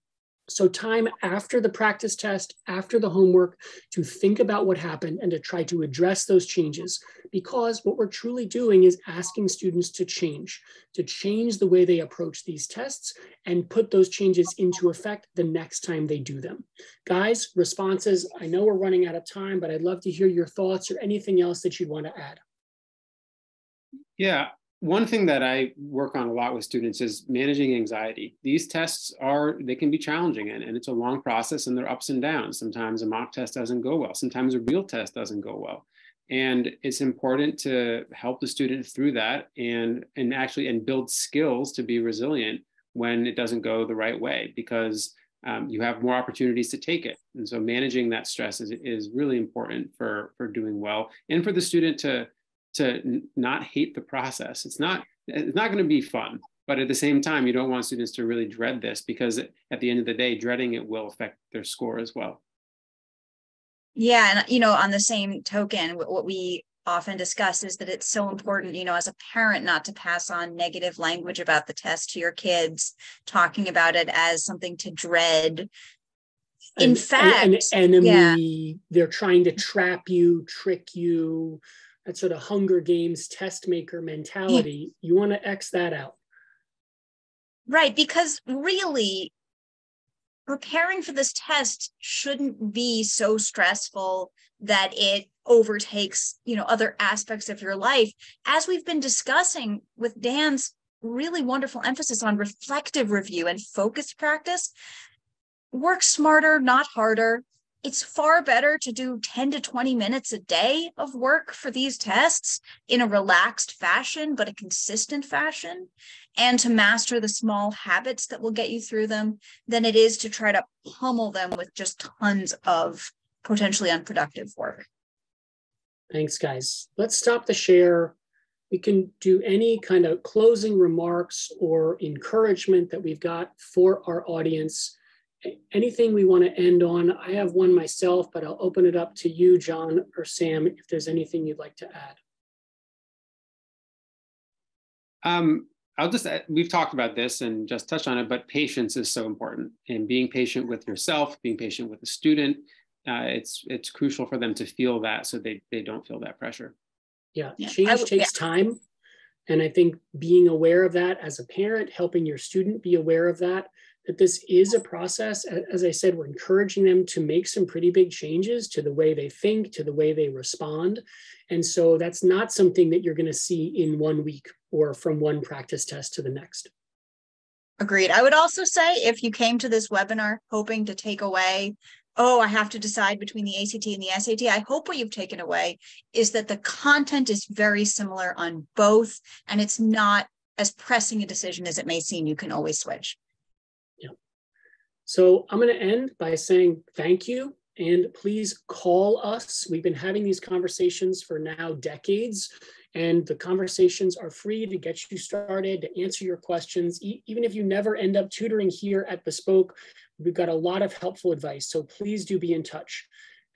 So time after the practice test, after the homework, to think about what happened and to try to address those changes. Because what we're truly doing is asking students to change the way they approach these tests and put those changes into effect the next time they do them. Guys, responses, I know we're running out of time, but I'd love to hear your thoughts or anything else that you'd want to add. Yeah. One thing that I work on a lot with students is managing anxiety. These tests they can be challenging and it's a long process and they're ups and downs. Sometimes a mock test doesn't go well. Sometimes a real test doesn't go well. And it's important to help the student through that and build skills to be resilient when it doesn't go the right way, because you have more opportunities to take it. And so managing that stress is really important for doing well and for the student to not hate the process. It's not going to be fun, but at the same time, you don't want students to really dread this, because at the end of the day, dreading it will affect their score as well. Yeah, and on the same token, what we often discuss is that it's so important, as a parent, not to pass on negative language about the test to your kids, talking about it as something to dread. In fact, an enemy, yeah. They're trying to trap you, trick you. That sort of Hunger Games test maker mentality, you want to X that out. Right, because really, preparing for this test shouldn't be so stressful that it overtakes, other aspects of your life. As we've been discussing with Dan's really wonderful emphasis on reflective review and focused practice, work smarter, not harder. It's far better to do 10 to 20 minutes a day of work for these tests in a relaxed fashion, but a consistent fashion, and to master the small habits that will get you through them, than it is to try to pummel them with just tons of potentially unproductive work. Thanks, guys. Let's stop the share. We can do any kind of closing remarks or encouragement that we've got for our audience. Anything we want to end on? I have one myself, but I'll open it up to you, John or Sam, if there's anything you'd like to add. We've talked about this and just touched on it, but patience is so important. And being patient with yourself, being patient with the student, it's crucial for them to feel that, so they don't feel that pressure. Yeah, change takes time. And I think being aware of that as a parent, helping your student be aware of that this is a process. As I said, we're encouraging them to make some pretty big changes to the way they think, to the way they respond. And so that's not something that you're going to see in 1 week or from one practice test to the next. Agreed. I would also say, if you came to this webinar hoping to take away, oh, I have to decide between the ACT and the SAT, I hope what you've taken away is that the content is very similar on both, and it's not as pressing a decision as it may seem. You can always switch. Yeah. So I'm going to end by saying thank you, and please call us. We've been having these conversations for now decades, and the conversations are free to get you started, to answer your questions. Even if you never end up tutoring here at Bespoke, we've got a lot of helpful advice, so please do be in touch.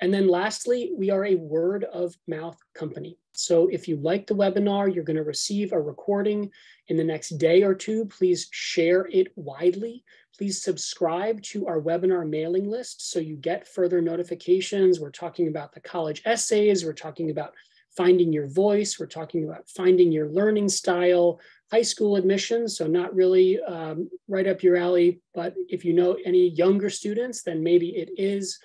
And then lastly, we are a word of mouth company. So if you like the webinar, you're going to receive a recording in the next day or two. Please share it widely. Please subscribe to our webinar mailing list so you get further notifications. We're talking about the college essays. We're talking about finding your voice. We're talking about finding your learning style, high school admissions. So not really right up your alley, but if you know any younger students, then maybe it is.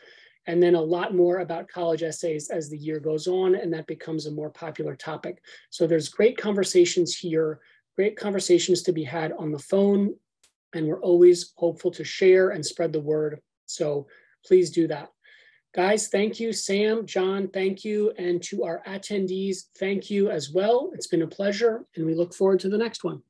And then a lot more about college essays as the year goes on, and that becomes a more popular topic. So there's great conversations here, great conversations to be had on the phone, and we're always hopeful to share and spread the word. So please do that. Guys, thank you. Sam, John, thank you. And to our attendees, thank you as well. It's been a pleasure, and we look forward to the next one.